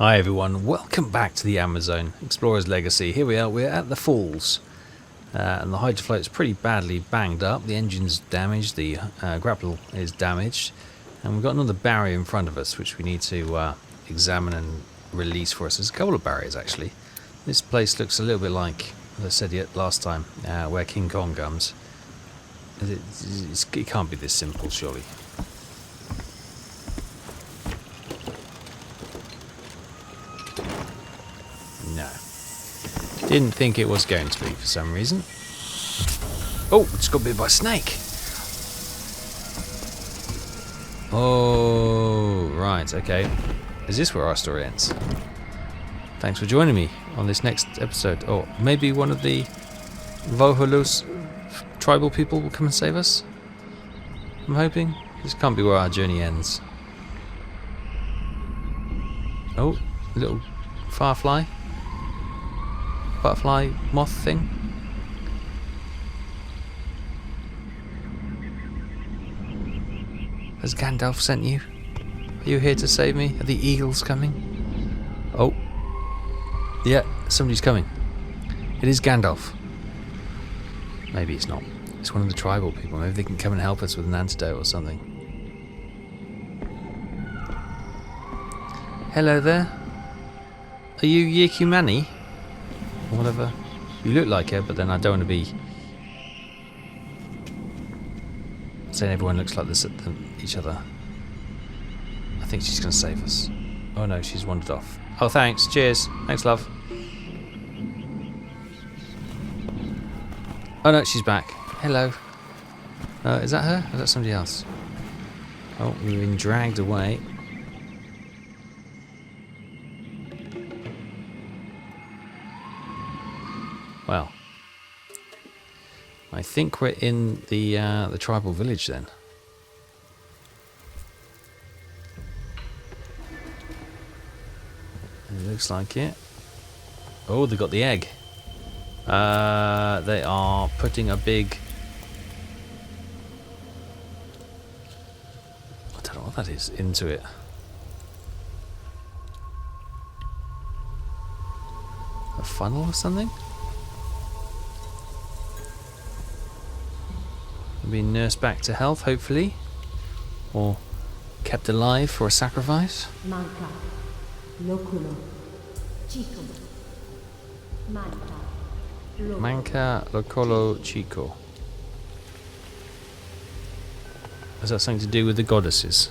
Hi everyone, welcome back to the Amerzone Explorer's Legacy. Here we are, we're at the falls. And the hydrofloat's pretty badly banged up. The engine's damaged, the grapple is damaged. And we've got another barrier in front of us which we need to examine and release for us. There's a couple of barriers actually. This place looks a little bit like, as I said last time, where King Kong comes. It can't be this simple, surely. No. Didn't think it was going to be for some reason. Oh, it's got bit by a snake. Oh, right, okay. Is this where our story ends? Thanks for joining me on this next episode. Or maybe one of the Voholus tribal people will come and save us? I'm hoping. This can't be where our journey ends. Oh, a little firefly. Butterfly moth thing. Has Gandalf sent you? Are you here to save me? Are the eagles coming? Oh. Yeah, somebody's coming. It is Gandalf. Maybe it's not. It's one of the tribal people. Maybe they can come and help us with an antidote or something. Hello there. Are you Yekumani? Or whatever. You look like her, but then I don't want to be saying everyone looks like this at each other. I think she's going to save us. Oh no, she's wandered off. Oh, thanks. Cheers. Thanks, love. Oh no, she's back. Hello. Is that her? Or is that somebody else? Oh, we've been dragged away. Well, I think we're in the tribal village then. It looks like it. Oh, they got the egg. They are putting a big... I don't know what that is, into it. A funnel or something? Being nursed back to health, hopefully, or kept alive for a sacrifice. Manca, loculo, chico. Manca, locolo, chico. Has that something to do with the goddesses?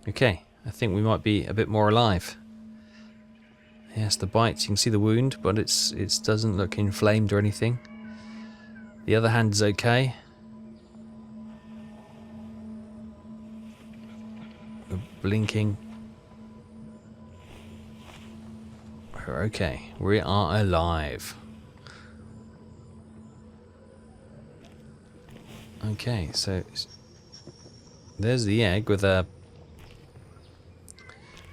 Okay, I think we might be a bit more alive. Yes, the bites, you can see the wound, but it doesn't look inflamed or anything. The other hand is okay. The blinking. We're okay, we are alive. Okay, so there's the egg with a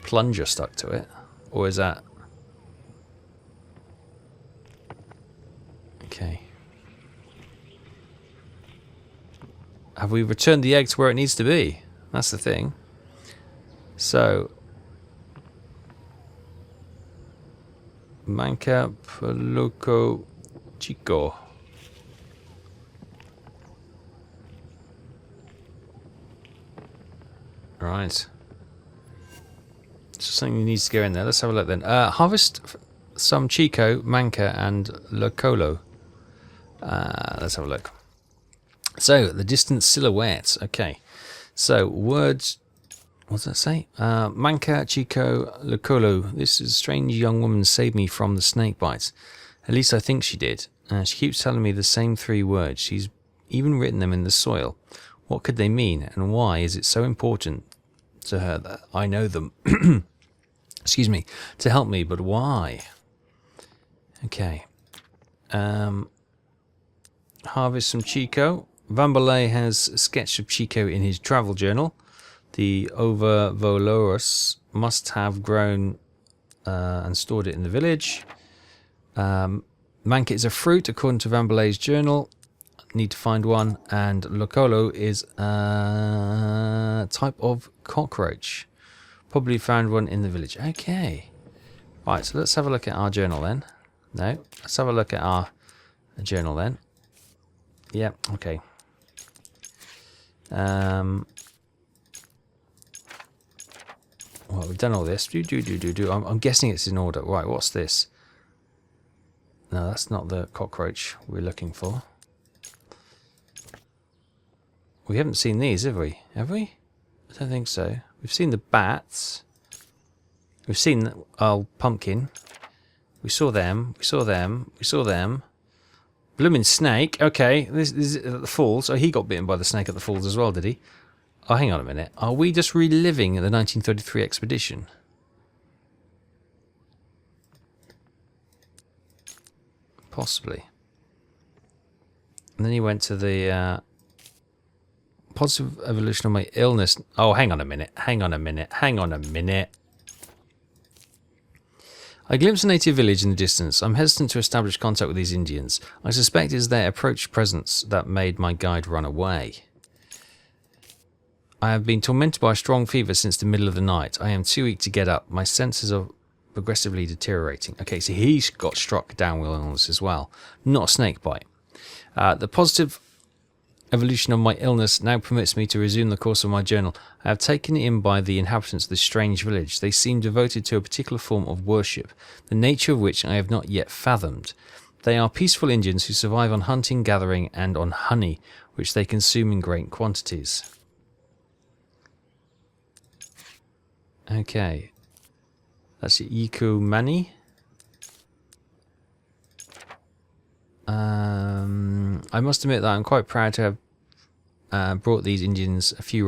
plunger stuck to it, or is that okay? Have we returned the egg to where it needs to be? That's the thing. So Manca Peluco Chico. Right. Something needs to go in there. Let's have a look then. Harvest some Chico, Manca, and Locolo. Let's have a look. So, the distant silhouette. Okay. So, words... What does that say? Manca, Chico, Locolo. This is a strange young woman saved me from the snake bites. At least I think she did. She keeps telling me the same 3 words. She's even written them in the soil. What could they mean? And why is it so important to her that I know them? Excuse me, to help me, but why? Okay. Harvest some Chico. Vambalay has a sketch of Chico in his travel journal. The Overvolorus must have grown and stored it in the village. Manka is a fruit, according to Vambalay's journal. Need to find one. And Locolo is a type of cockroach. Probably found one in the village. Okay. Right, so let's have a look at our journal then. No, let's have a look at our journal then. Yep, okay. Well, we've done all this. I'm guessing it's in order. Right, what's this? No, that's not the cockroach we're looking for. We haven't seen these, have we? Have we? I don't think so. We've seen the bats. We've seen our pumpkin. We saw them. We saw them. We saw them. Blooming snake. Okay, this is at the falls. Oh, he got bitten by the snake at the falls as well, did he? Oh, hang on a minute. Are we just reliving the 1933 expedition? Possibly. And then he went to the positive evolution of my illness. Oh, hang on a minute. Hang on a minute. Hang on a minute. I glimpse a native village in the distance. I'm hesitant to establish contact with these Indians. I suspect it is their approach presence that made my guide run away. I have been tormented by a strong fever since the middle of the night. I am too weak to get up. My senses are progressively deteriorating. Okay, so he's got struck down with illness as well. Not a snake bite. The positive evolution of my illness now permits me to resume the course of my journal. I have taken it in by the inhabitants of this strange village. They seem devoted to a particular form of worship, the nature of which I have not yet fathomed. They are peaceful Indians who survive on hunting, gathering, and on honey, which they consume in great quantities. Okay. That's Yiku Mani. I must admit that I'm quite proud to have brought these Indians a few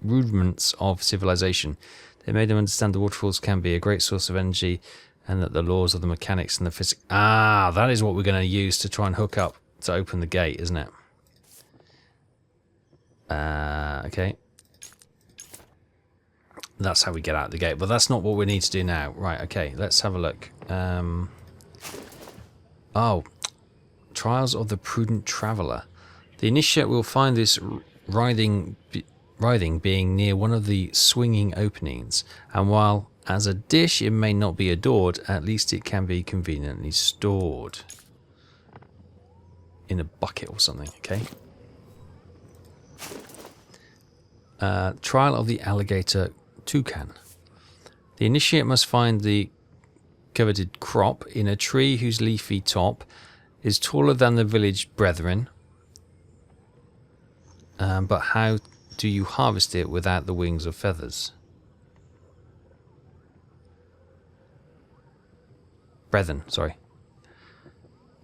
rudiments of civilization. They made them understand the waterfalls can be a great source of energy and that the laws of the mechanics and the physics... Ah, that is what we're going to use to try and hook up to open the gate, isn't it? Okay. That's how we get out the gate, but that's not what we need to do now. Right, okay, let's have a look. Oh, Trials of the Prudent Traveller. The initiate will find this writhing being near one of the swinging openings, and while as a dish it may not be adored, at least it can be conveniently stored. In a bucket or something, okay? Trial of the Alligator Toucan. The initiate must find the coveted crop in a tree whose leafy top is taller than the village brethren. But how do you harvest it without the wings of feathers? Brethren, sorry.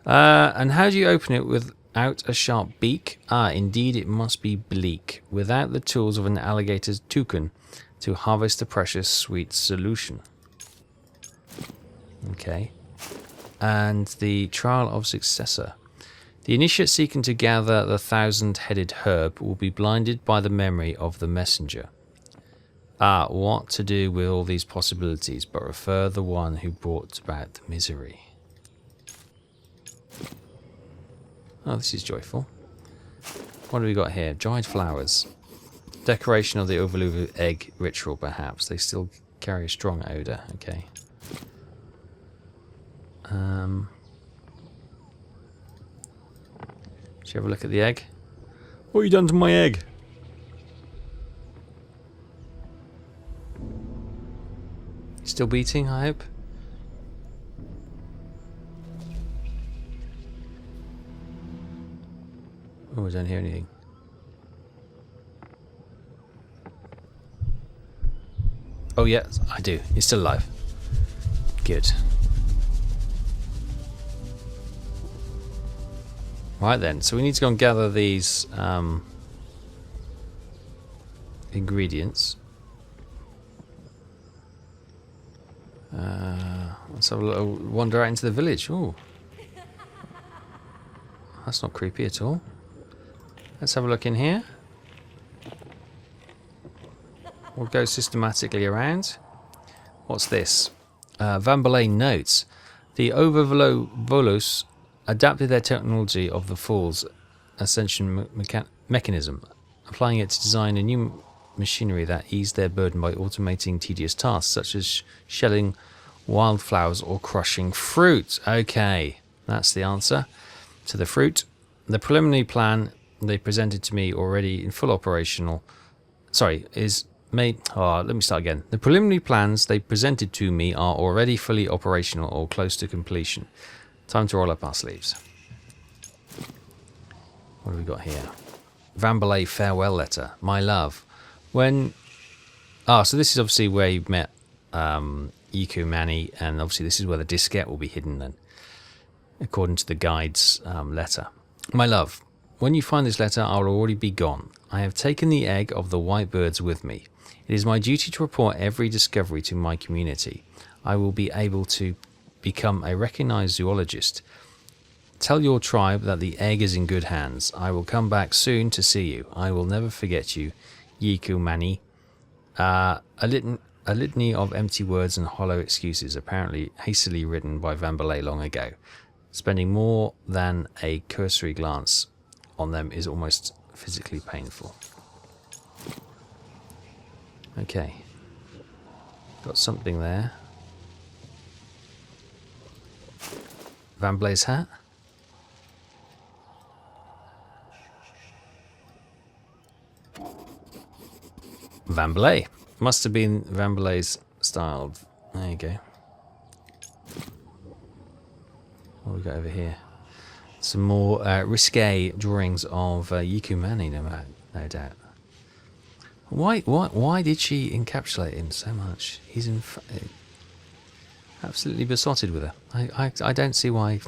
And how do you open it without a sharp beak? Ah, indeed it must be bleak, without the tools of an alligator's toucan, to harvest the precious sweet solution. Okay. And the trial of successor. The initiate seeking to gather the 1,000-headed herb will be blinded by the memory of the messenger. Ah, what to do with all these possibilities but refer the one who brought about the misery. Oh, this is joyful. What do we got here? Dried flowers. Decoration of the Overlover egg ritual, perhaps. They still carry a strong odour. Okay. Should you have a look at the egg? What have you done to my egg? Still beating, I hope? Oh, I don't hear anything. Oh, yeah, I do. He's still alive. Good. Right then, so we need to go and gather these ingredients. Let's have a little wander out into the village. Ooh. That's not creepy at all. Let's have a look in here. We'll go systematically around. What's this? Vambalay notes. The Overvolos adapted their technology of the Fall's ascension mechanism, applying it to design a new machinery that eased their burden by automating tedious tasks such as shelling wildflowers or crushing fruit. Okay, that's the answer to the fruit. The preliminary plan they presented to me already in full operational. Sorry, is made. Oh, let me start again. The preliminary plans they presented to me are already fully operational or close to completion. Time to roll up our sleeves. What have we got here? Vambalay farewell letter. My love. When... Ah, so this is obviously where you met Yiku Mani, and obviously this is where the diskette will be hidden then, according to the guide's letter. My love, when you find this letter, I will already be gone. I have taken the egg of the white birds with me. It is my duty to report every discovery to my community. I will be able to become a recognized zoologist. Tell your tribe that the egg is in good hands. I will come back soon to see you. I will never forget you, Yiku Mani. A litany of empty words and hollow excuses, apparently hastily written by Vambalay long ago. Spending more than a cursory glance on them is almost physically painful. Okay. Got something there. Vambalay's hat. Vambalay. Must have been Vambalay's style. There you go. What have we got over here? Some more risque drawings of Yiku Mani, no doubt. Why did she encapsulate him so much? He's absolutely besotted with her. I don't see why.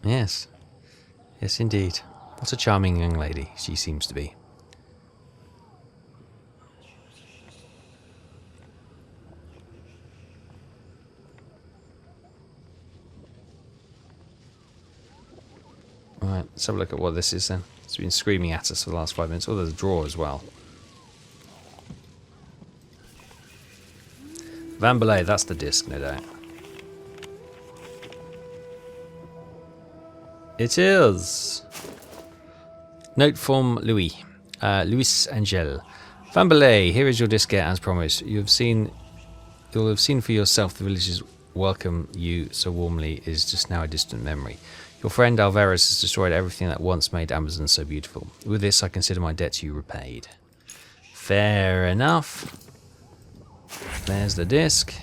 Yes. Yes, indeed. What a charming young lady she seems to be. Right, let's have a look at what this is then. It's been screaming at us for the last 5 minutes. Oh, there's a drawer as well. Vambalay, that's the disc, no doubt. It is. Note from Louis. Luis Angel. Vambalay, here is your diskette as promised. You'll have seen for yourself the village's welcome you so warmly is just now a distant memory. Your friend Alvarez has destroyed everything that once made Amerzone so beautiful. With this, I consider my debt to you repaid. Fair enough. There's the disc.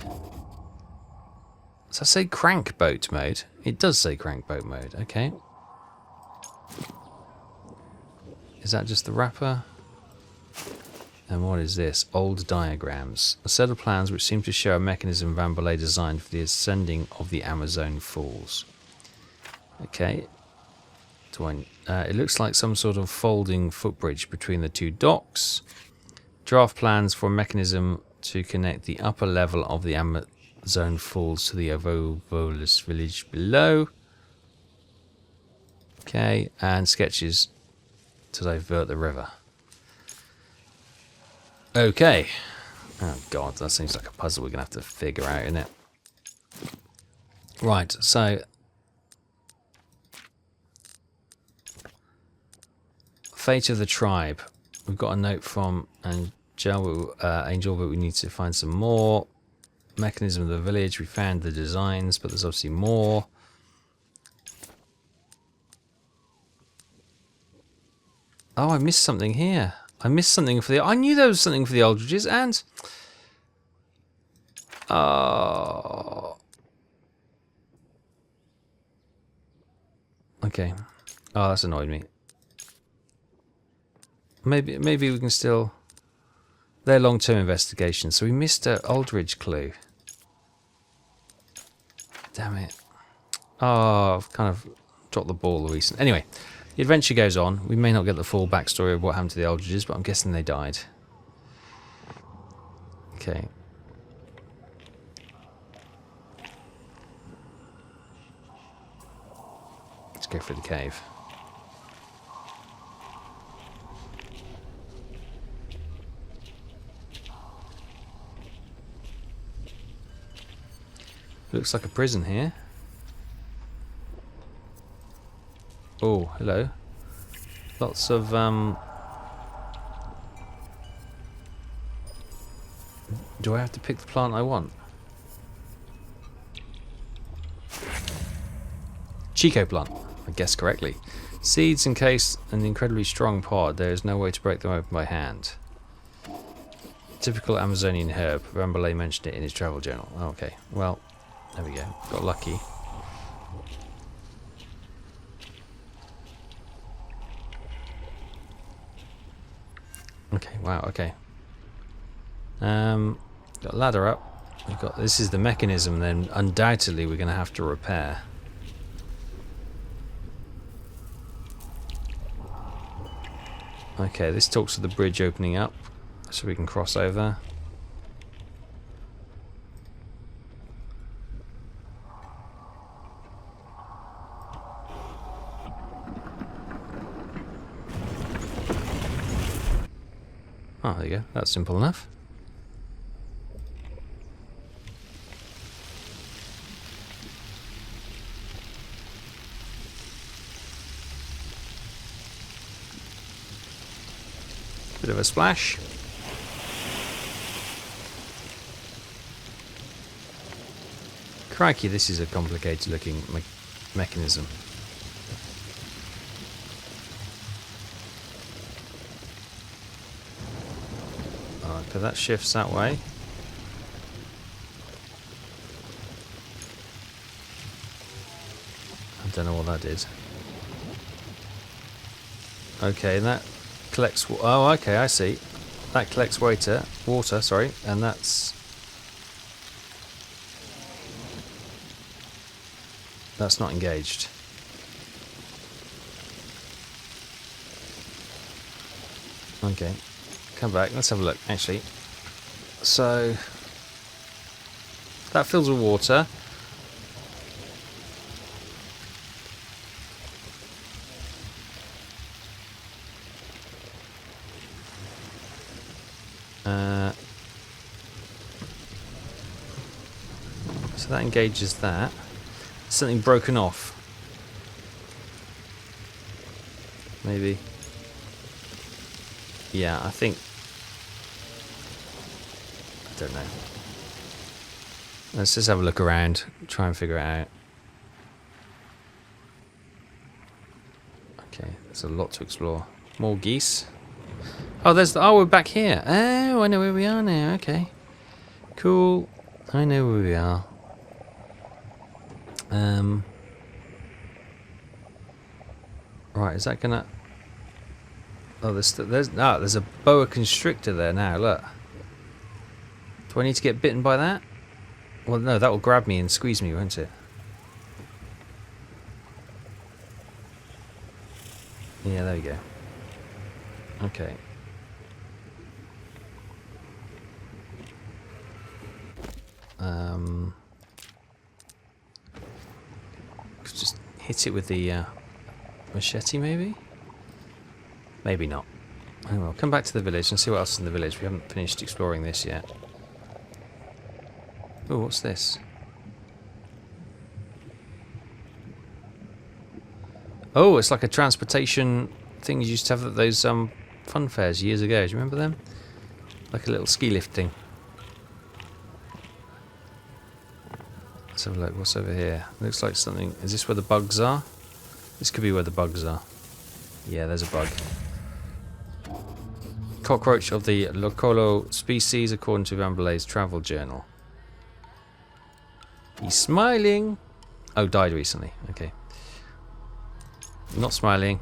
Does that say crank boat mode? It does say crank boat mode. Okay. Is that just the wrapper? And what is this? Old diagrams. A set of plans which seem to show a mechanism Vambalay designed for the ascending of the Amerzone Falls. Okay. It looks like some sort of folding footbridge between the two docks. Draft plans for a mechanism to connect the upper level of the Amerzone Falls to the Ovovolus village below. Okay, and sketches to divert the river. Okay. Oh god, that seems like a puzzle we're going to have to figure out, isn't it? Right, so... Fate of the tribe. We've got a note from Angel, but we need to find some more. Mechanism of the village. We found the designs, but there's obviously more. Oh, I missed something here. I missed something for the... I knew there was something for the Aldridges, and... Okay. Oh, that's annoyed me. Maybe we can still... They're long-term investigations, so we missed an Aldridge clue. Damn it. Oh, I've kind of dropped the ball recently. Anyway, the adventure goes on. We may not get the full backstory of what happened to the Aldridges, but I'm guessing they died. Okay. Let's go for the cave. Looks like a prison here. Oh, hello. Lots of do I have to pick the plant I want? Chico plant, I guessed correctly. Seeds encase an incredibly strong pod. There is no way to break them open by hand. Typical Amazonian herb. Rambalay mentioned it in his travel journal. Oh, okay, well, there we go. Got lucky. Okay, wow, okay. Got a ladder up. We've got, this is the mechanism then undoubtedly we're going to have to repair. Okay, this talks of the bridge opening up so we can cross over. Oh, there you go. That's simple enough. Bit of a splash. Crikey, this is a complicated looking mechanism. Alright, so that shifts that way. I don't know what that did. Okay, that collects. Oh, okay, I see. That collects water, sorry, and that's not engaged. Okay, come back. Let's have a look. Actually, so that fills with water. So that engages that. Something broken off. Maybe. Yeah, I think. I don't know. Let's just have a look around, try and figure it out. Okay, there's a lot to explore. More geese. Oh, we're back here. Oh, I know where we are now. Okay, cool. I know where we are. Right, is that gonna? Oh, there's a boa constrictor there now. Look. Do I need to get bitten by that? Well, no, that will grab me and squeeze me, won't it? Yeah, there we go. Okay. Just hit it with the machete, maybe? Maybe not. Oh well, come back to the village and see what else is in the village. We haven't finished exploring this yet. Oh, what's this? Oh, it's like a transportation thing you used to have at those fun fairs years ago. Do you remember them? Like a little ski lift thing. Let's have a look. What's over here? Looks like something. Is this where the bugs are? This could be where the bugs are. Yeah, there's a bug. Cockroach of the Locolo species, according to Rambalay's travel journal. He's smiling. Oh, died recently. Okay. Not smiling.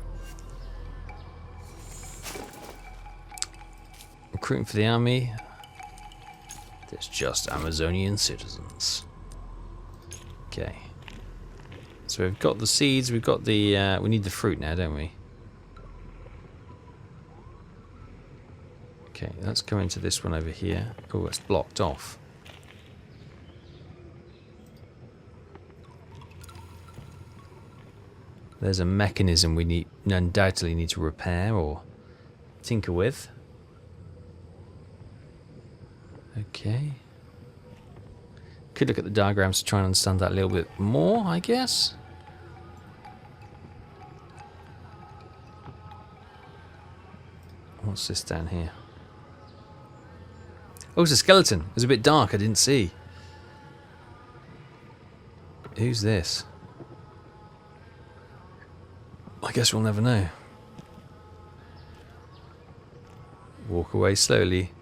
Recruiting for the army. There's just Amazonian citizens. Okay. So we've got the seeds, we've got the we need the fruit now, don't we? Okay, let's go into this one over here. Oh, it's blocked off. There's a mechanism we undoubtedly need to repair or tinker with. Okay. Could look at the diagrams to try and understand that a little bit more, I guess. What's this down here? Oh, it's a skeleton. It was a bit dark, I didn't see. Who's this? I guess we'll never know. Walk away slowly.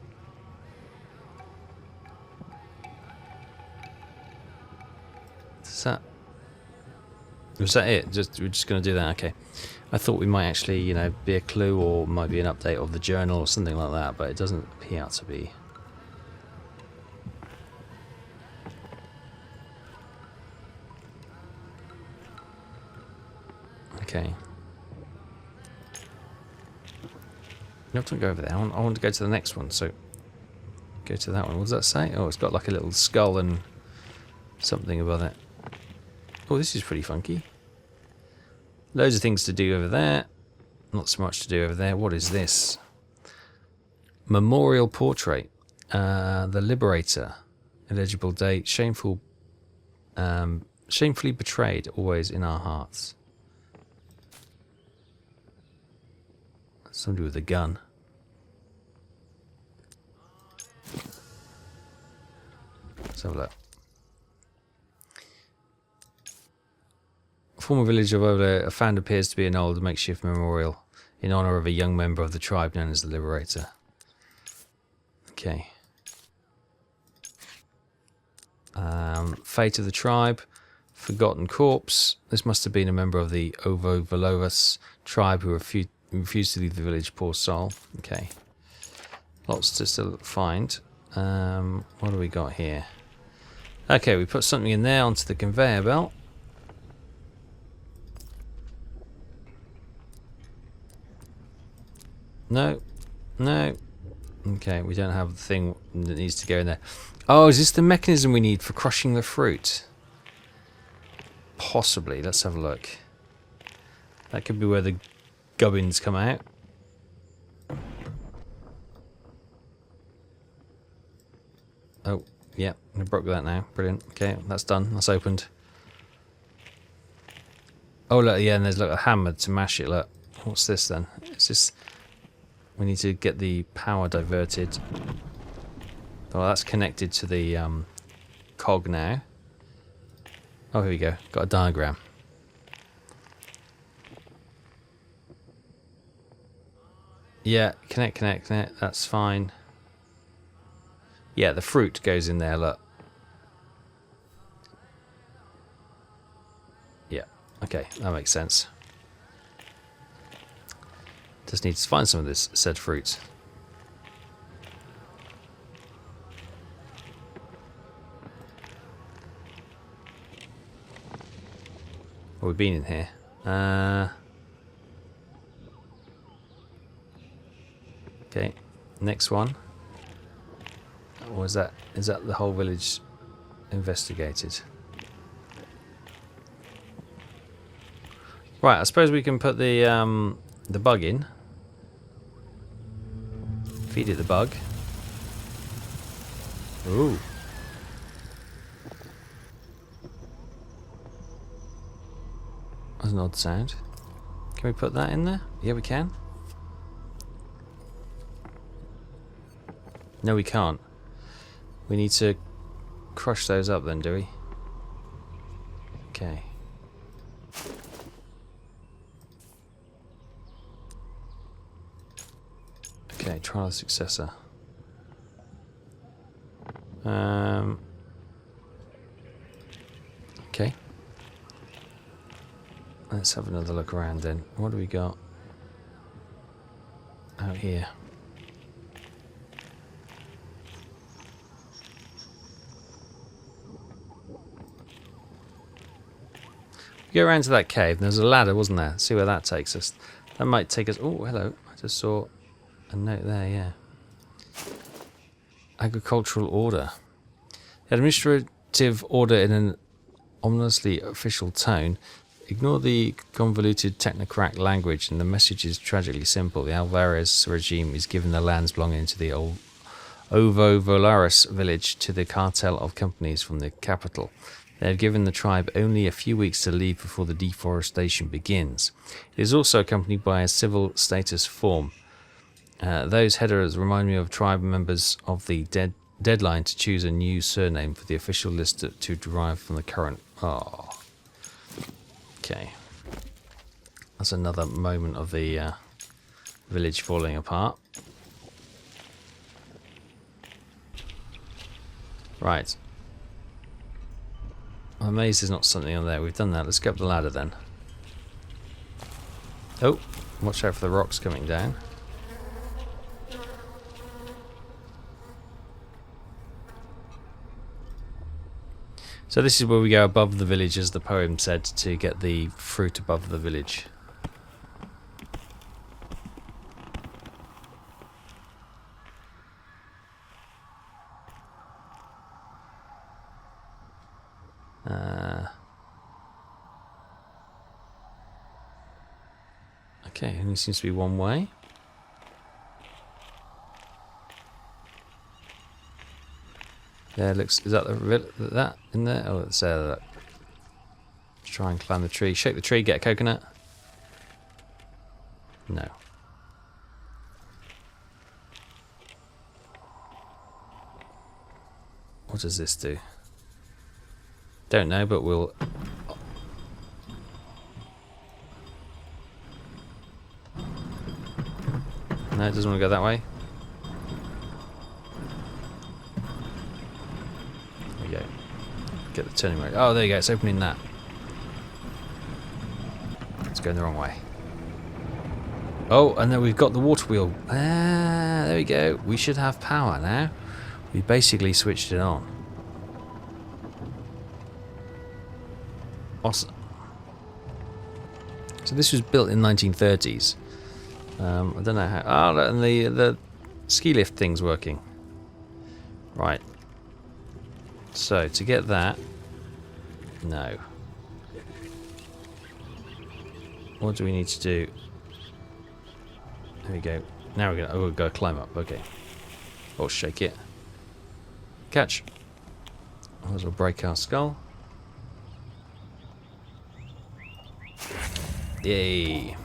Was that it? We're just going to do that? Okay. I thought we might actually, you know, be a clue or might be an update of the journal or something like that, but it doesn't appear to be. Okay. You have to go over there. I want to go to the next one, so go to that one. What does that say? Oh, it's got like a little skull and something above it. Oh, this is pretty funky. Loads of things to do over there. Not so much to do over there. What is this? Memorial portrait. The Liberator. Illegible date. Shamefully betrayed. Always in our hearts. Somebody with a gun. Let's have a look. Former village of Ola found appears to be an old makeshift memorial in honor of a young member of the tribe known as the Liberator. Okay. Fate of the tribe. Forgotten corpse. This must have been a member of the Ovo Velovas tribe who refused to leave the village. Poor soul. Okay. Lots to still find. What do we got here? Okay, we put something in there onto the conveyor belt. No. No. Okay, we don't have the thing that needs to go in there. Oh, is this the mechanism we need for crushing the fruit? Possibly. Let's have a look. That could be where the gubbins come out. Oh, yeah. I broke that now. Brilliant. Okay, that's done. That's opened. Oh, look, yeah, and there's like a hammer to mash it. Look. What's this then? Is this... We need to get the power diverted. Oh, that's connected to the cog now. Oh, here we go. Got a diagram. Yeah, connect. That's fine. Yeah, the fruit goes in there, look. Yeah, okay, that makes sense. Just need to find some of this said fruit. Oh, we've been in here. Okay, next one. Or is that the whole village investigated? Right, I suppose we can put the bug in. Feed it the bug. Ooh. That's an odd sound. Can we put that in there? Yeah, we can. No, we can't. We need to crush those up then, do we? Okay. Okay, trial the successor. Okay. Let's have another look around then. What do we got out here? Go around to that cave. There's a ladder, wasn't there? See where that takes us. That might take us... Oh, hello. I just saw a note there, yeah. Agricultural order. Administrative order in an ominously official tone. Ignore the convoluted technocrat language, and the message is tragically simple. The Alvarez regime is given the lands belonging to the Ovo Volaris village to the cartel of companies from the capital. They have given the tribe only a few weeks to leave before the deforestation begins. It is also accompanied by a civil status form. Those headers remind me of tribe members of the deadline to choose a new surname for the official list to derive from the current. Oh. Okay. That's another moment of the village falling apart. Right. I'm amazed there's not something on there. We've done that. Let's go up the ladder then. Oh, watch out for the rocks coming down. So this is where we go above the village, as the poem said, to get the fruit above the village. Okay, only seems to be one way. There looks. Is that that in there? Oh, it's let's try and climb the tree. Shake the tree. Get a coconut. No. What does this do? Don't know, but we'll. No, it doesn't want to go that way. There we go. Get the turning right. Oh, there you go. It's opening that. It's going the wrong way. Oh, and then we've got the water wheel. Ah, there we go. We should have power now. We basically switched it on. Awesome. So this was built in 1930s. I don't know how. Oh, and the ski lift thing's working. Right. So to get that, no. What do we need to do? There we go. Now we're gonna go climb up. Okay. Or shake it. Catch. Otherwise we'll break our skull. Yay.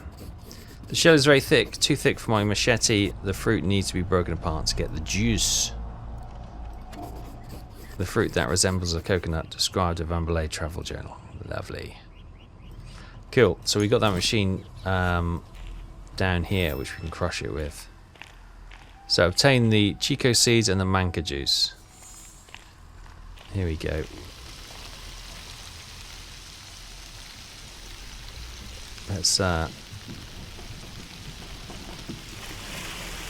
The shell is very thick, too thick for my machete. The fruit needs to be broken apart to get the juice. The fruit that resembles a coconut, described in Van Belay travel journal. Lovely. Cool. So we got that machine down here, which we can crush it with. So obtain the Chico seeds and the manca juice. Here we go. Let's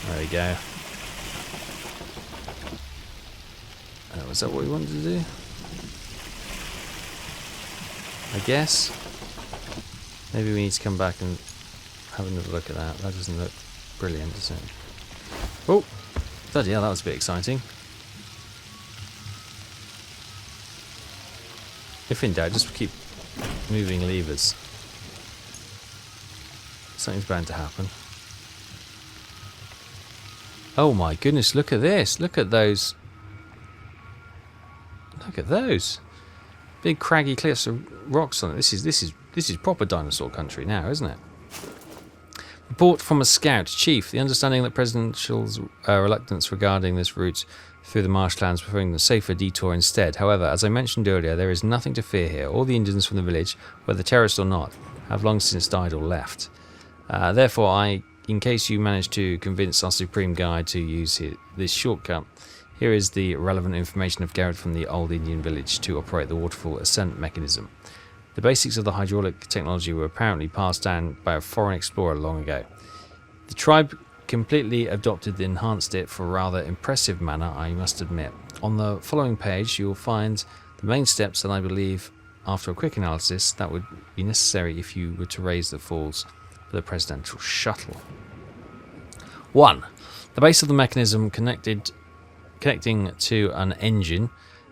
there we go. Was that what we wanted to do? I guess. Maybe we need to come back and have another look at that. That doesn't look brilliant, does it? Oh! Bloody hell, that was a bit exciting. If in doubt, just keep moving levers. Something's bound to happen. Oh my goodness, look at this. Look at those. Look at those. Big craggy cliffs of rocks on it. This is proper dinosaur country now, isn't it? Report from a scout. Chief, the understanding that Presidential's reluctance regarding this route through the marshlands preferring the safer detour instead. However, as I mentioned earlier, there is nothing to fear here. All the Indians from the village, whether terrorists or not, have long since died or left. Therefore, in case you manage to convince our Supreme Guide to use this shortcut, here is the relevant information I've gathered from the old Indian village to operate the waterfall ascent mechanism. The basics of the hydraulic technology were apparently passed down by a foreign explorer long ago. The tribe completely adopted and enhanced it for a rather impressive manner, I must admit. On the following page, you will find the main steps that I believe, after a quick analysis, that would be necessary if you were to raise the falls for the presidential shuttle. 1. The base of the mechanism connecting to an engine.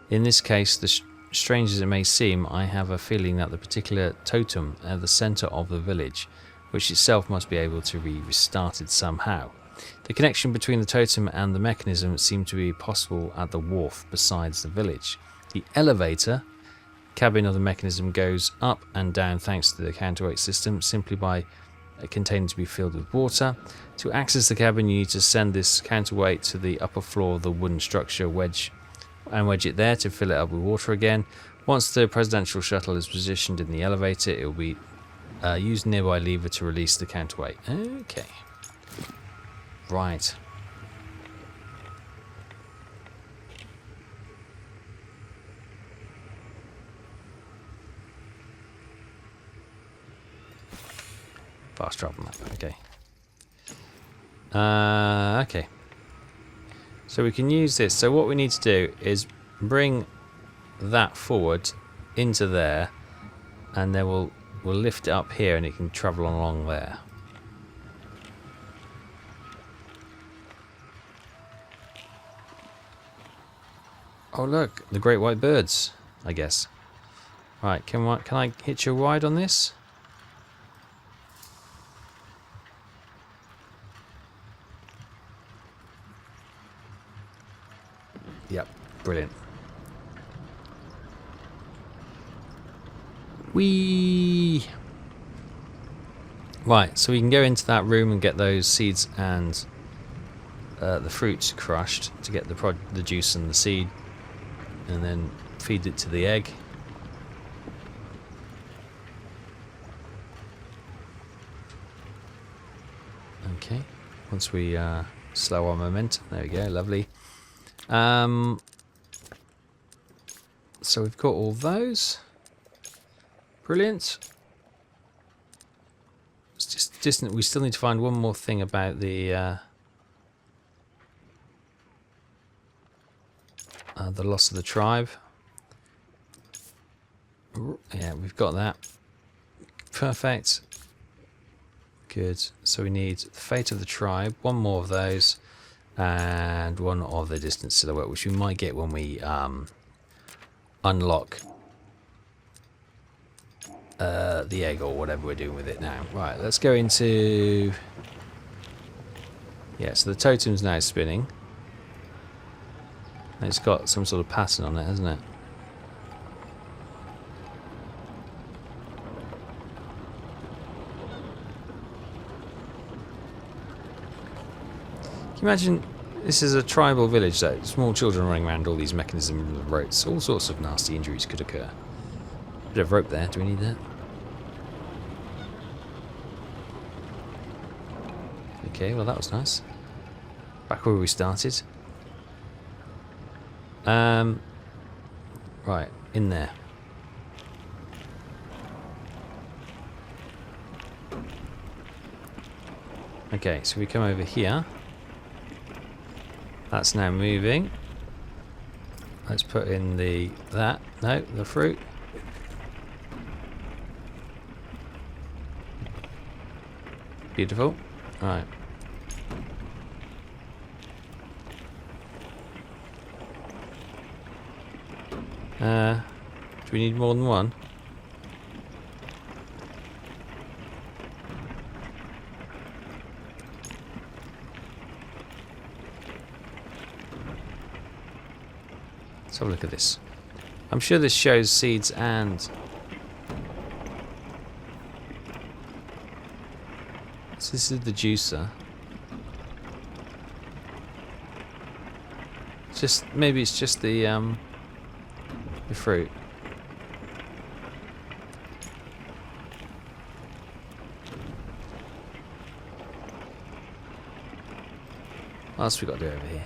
In this case, strange as it may seem, I have a feeling that the particular totem at the centre of the village, which itself must be able to be restarted somehow. The connection between the totem and the mechanism seemed to be possible at the wharf besides the village. The elevator cabin of the mechanism goes up and down thanks to the counterweight system, simply by a container to be filled with water. To access the cabin, you need to send this counterweight to the upper floor of the wooden structure, wedge it there to fill it up with water again. Once the presidential shuttle is positioned in the elevator, it will be use nearby lever to release the counterweight. Okay. Right. Fast travel map. Okay. Okay. So we can use this. So what we need to do is bring that forward into there, and then we'll lift it up here, and it can travel along there. Oh look, the great white birds, I guess. Right, can I hitch a ride on this? Yep, brilliant. Whee! Right, so we can go into that room and get those seeds and the fruit crushed to get the juice and the seed, and then feed it to the egg. Okay, once we slow our momentum, there we go, lovely. So we've got all those. Brilliant. It's just distant. We still need to find one more thing about the loss of the tribe. Yeah, we've got that. Perfect. Good. So we need the fate of the tribe, one more of those, and one of the distant silhouette, which we might get when we unlock the egg or whatever we're doing with it now. Right, let's go into... Yeah, so the totem's now spinning. And it's got some sort of pattern on it, hasn't it? Can you imagine this is a tribal village, though? Small children running around all these mechanisms and ropes. All sorts of nasty injuries could occur. Bit of rope there. Do we need that? Okay, well that was nice. Back where we started. Right, in there. Okay, so we come over here. That's now moving. Let's put in the fruit. Beautiful. Right. Do we need more than one? Let's have a look at this. I'm sure this shows seeds and... So this is the juicer. Maybe it's just the fruit. What else we got to do over here?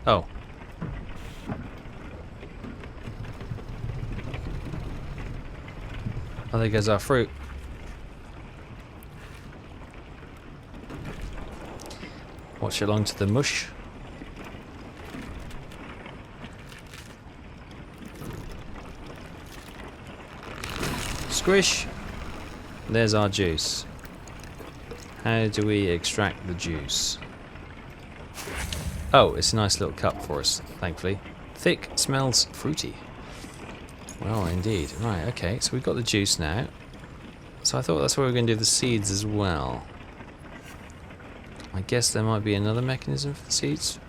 Oh. Oh, there goes our fruit. Watch along to the mush. Squish. There's our juice. How do we extract the juice? Oh, it's a nice little cup for us, thankfully. Thick, smells fruity. Well, indeed. Right, okay, so we've got the juice now. So I thought that's where we were going to do the seeds as well. I guess there might be another mechanism for the seeds.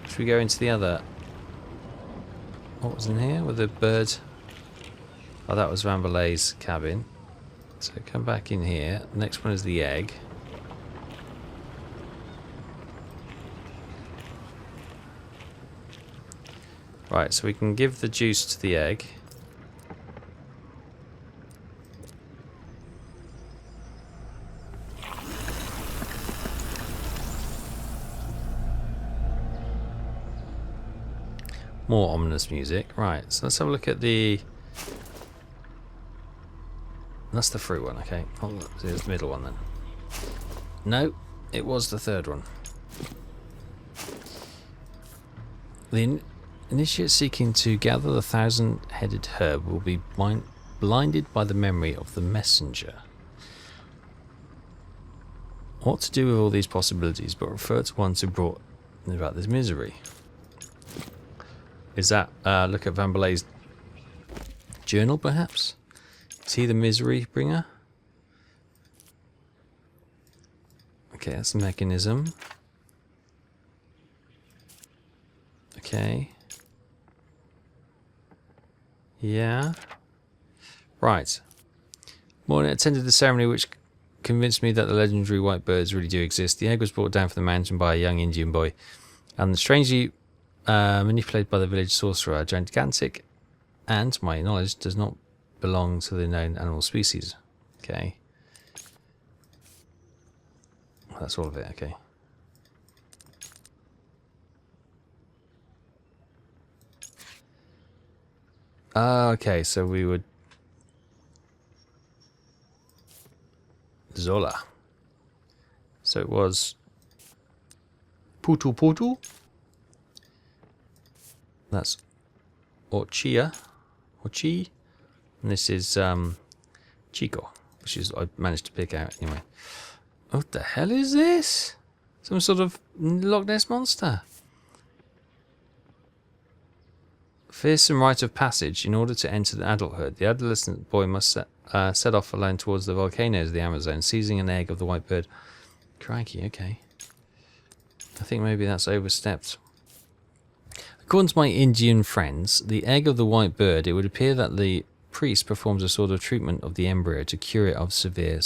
Should we go into the other... What was in here with the bird? Oh, that was Rambolet's cabin. So come back in here. The next one is the egg. Right, so we can give the juice to the egg. More ominous music. Right, so let's have a look at the... That's the fruit one, okay. Oh, there's the middle one then. No, it was the third one. The initiate seeking to gather the 1,000-headed herb will be blinded by the memory of the messenger. What to do with all these possibilities, but refer to ones who brought about this misery. Is that, look at Rambolet's journal, perhaps? Is he the misery bringer? Okay, that's the mechanism. Okay. Yeah. Right. Morning, attended the ceremony which convinced me that the legendary white birds really do exist. The egg was brought down from the mountain by a young Indian boy, and strangely manipulated by the village sorcerer, gigantic, and, to my knowledge, does not belong to the known animal species. Okay. Well, that's all of it, okay. Okay, so we would... Zola. So it was... Putu Putu. That's Orchia. Orchi. And this is Chico, which is I managed to pick out anyway. What the hell is this? Some sort of Loch Ness monster. Fearsome rite of passage. In order to enter adulthood, the adolescent boy must set off alone towards the volcanoes of the Amazon, seizing an egg of the white bird. Crikey, okay. I think maybe that's overstepped. According to my Indian friends, the egg of the white bird, it would appear that the priest performs a sort of treatment of the embryo to cure it of severe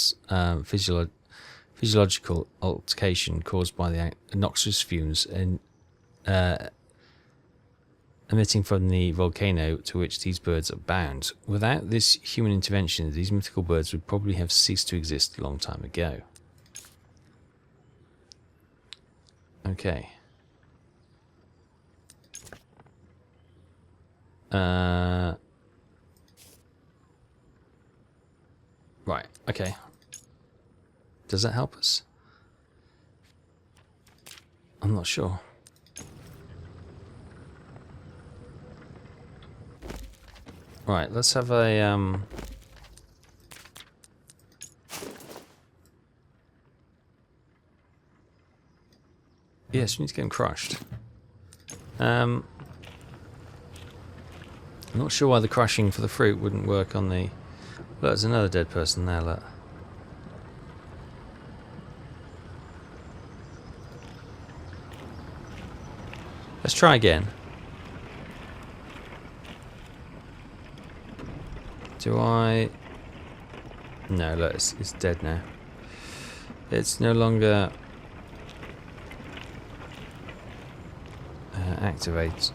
physiological altercation caused by the noxious fumes emitting from the volcano to which these birds are bound. Without this human intervention, these mythical birds would probably have ceased to exist a long time ago. Okay. Right, okay. Does that help us? I'm not sure. Right, let's have a yes, we need to get them crushed. I'm not sure why the crushing for the fruit wouldn't work on the... Look, there's another dead person there, look. Let's try again. Do I... No, look, it's dead now. It's no longer... activate.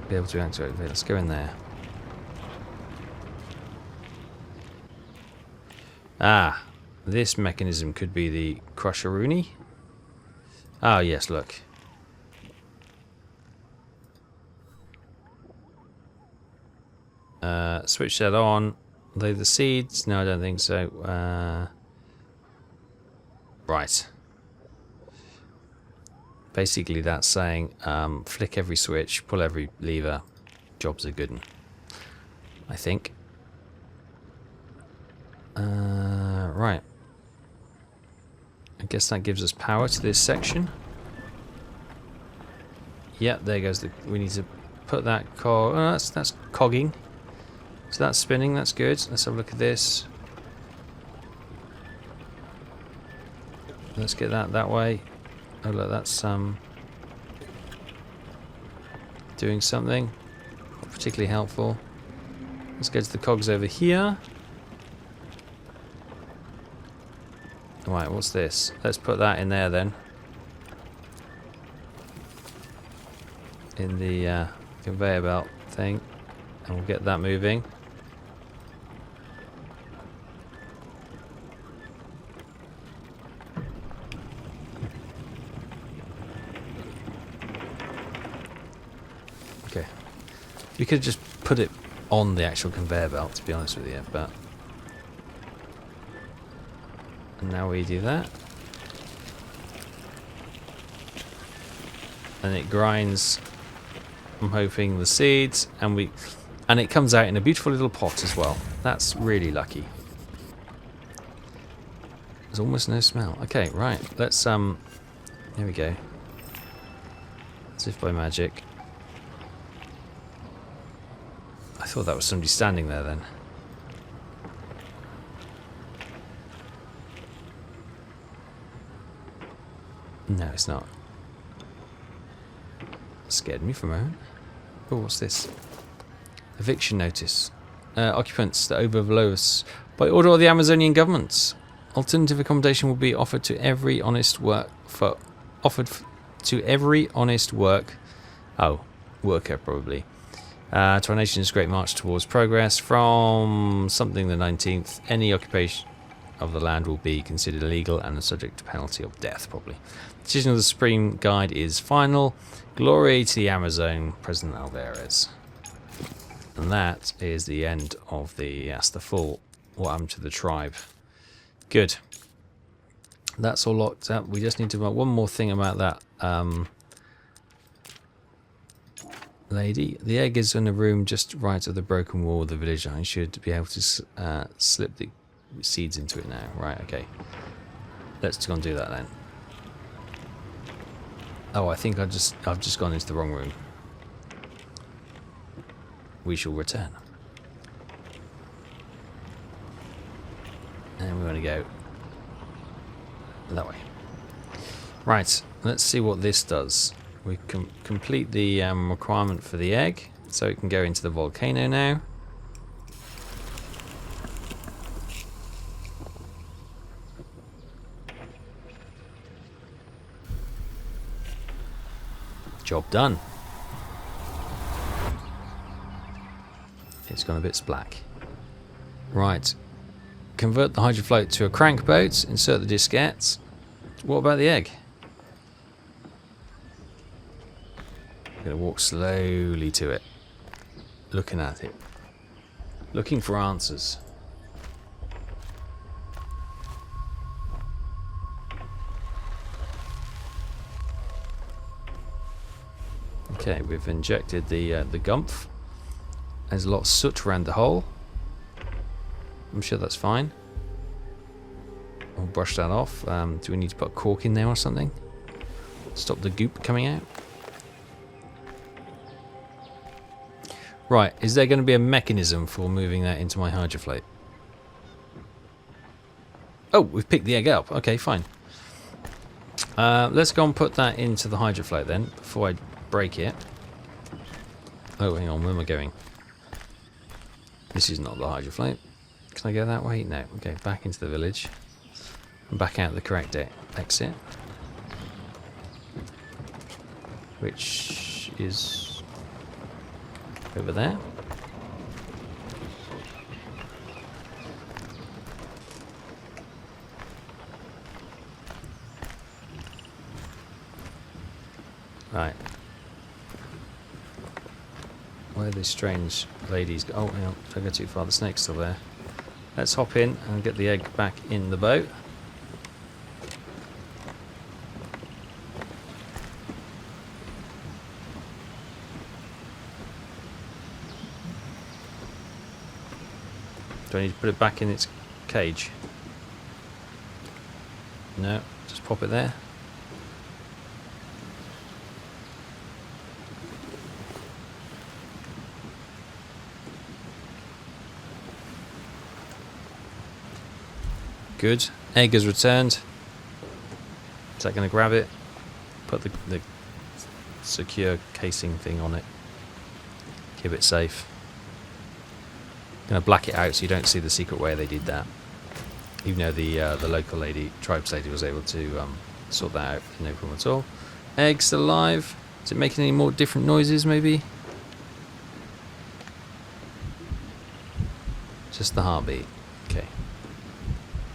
Be able to activate it. Let's go in there. Ah, this mechanism could be the Crusheroonie. Ah, yes, look. Switch that on. Are they the seeds? No, I don't think so. Right. Basically, that's saying flick every switch, pull every lever. Jobs are good. I think. Right. I guess that gives us power to this section. Yep, there goes the... We need to put that cog... Oh, that's cogging. So that's spinning, that's good. Let's have a look at this. Let's get that way. Oh look, that's doing something. Not particularly helpful. Let's go to the cogs over here. Right, what's this? Let's put that in there then. In the conveyor belt thing. And we'll get that moving. Okay. We could just put it on the actual conveyor belt, to be honest with you, but... And now we do that. And it grinds, I'm hoping, the seeds, and it comes out in a beautiful little pot as well. That's really lucky. There's almost no smell. Okay, right. Let's here we go. As if by magic. I thought that was somebody standing there then. No, it's not. Scared me for a moment. Oh, what's this? Eviction notice. Occupants that overbelow us by order of the Amazonian governments. Alternative accommodation will be offered to every honest worker probably. To our nation's great march towards progress from something the 19th. Any occupation of the land will be considered illegal and subject to penalty of death, probably. Decision of the Supreme Guide is final. Glory to the Amerzone, President Alvarez. And that is the end of that's the full what happened to the tribe. Good. That's all locked up. We just need to know one more thing about that lady. The egg is in a room just right of the broken wall of the village. I should be able to slip the seeds into it now. Right, okay. Let's go and do that then. Oh, I think I've just gone into the wrong room. We shall return. And we're going to go that way. Right, let's see what this does. We can complete the requirement for the egg, so it can go into the volcano now. Job done. It's gone a bit black. Right. Convert the hydrofloat to a crank boat. Insert the diskettes. What about the egg? I'm going to walk slowly to it. Looking at it. Looking for answers. Okay, we've injected the gumph. There's a lot of soot around the hole. I'm sure that's fine. We'll brush that off. Do we need to put cork in there or something? Stop the goop coming out? Right, is there going to be a mechanism for moving that into my hydrofloat? Oh, we've picked the egg up. Okay, fine. Let's go and put that into the hydrofloat then, before I break it. Oh, hang on, where am I going? This is not the hydrofloat. Can I go that way? No. Okay, back into the village. And back out the correct exit. Which is over there. Right. Where are these strange ladies go? Oh, hang on. Don't go too far. The snake's still there. Let's hop in and get the egg back in the boat. Do I need to put it back in its cage? No, just pop it there. Good. Egg is returned. Is that going to grab it? Put the secure casing thing on it. Keep it safe. Going to black it out so you don't see the secret way they did that. Even though the local lady, tribes lady, was able to sort that out, no problem at all. Egg still alive. Is it making any more different noises, maybe? Just the heartbeat. Okay.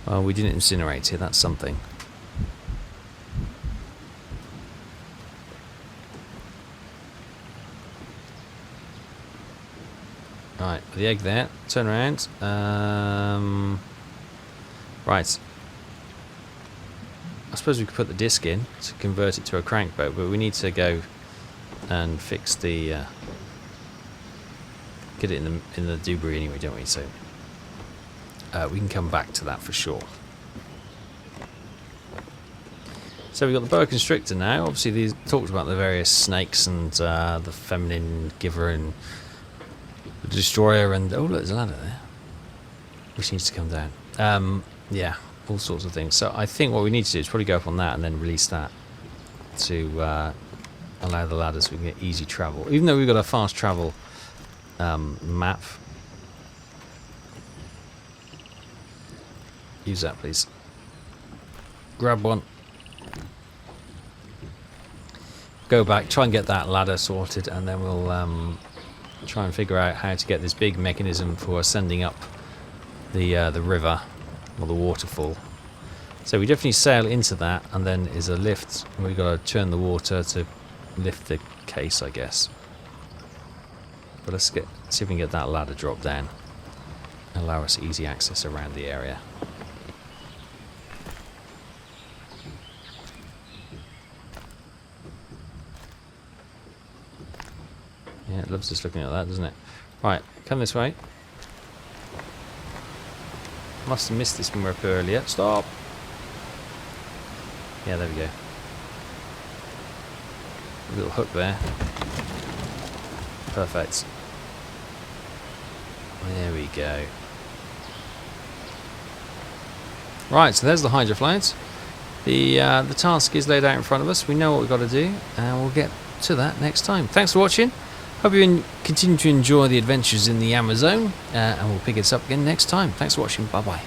Well, we didn't incinerate it. That's something. Right, the egg there. Turn around. Right. I suppose we could put the disc in to convert it to a crank boat, but we need to go and fix the get it in the debris anyway, don't we? So we can come back to that for sure. So we've got the boa constrictor now. Obviously, these talked about the various snakes and the feminine giver and the destroyer, and oh look, there's a ladder there, which needs to come down. Yeah, all sorts of things. So I think what we need to do is probably go up on that and then release that to allow the ladder so we can get easy travel. Even though we've got a fast travel map. Use that, please. Grab one. Go back, try and get that ladder sorted, and then we'll try and figure out how to get this big mechanism for ascending up the river or the waterfall. So we definitely sail into that, and then is a lift. We've got to turn the water to lift the case, I guess. But let's see if we can get that ladder drop down. Allow us easy access around the area. Yeah, it loves just looking at that, doesn't it? Right, come this way. Must have missed this when we were up earlier. Stop! Yeah, there we go. A little hook there. Perfect. There we go. Right, so there's the hydrofloat. The task is laid out in front of us. We know what we've got to do, and we'll get to that next time. Thanks for watching. Hope you continue to enjoy the adventures in the Amerzone, and we'll pick this up again next time. Thanks for watching. Bye-bye.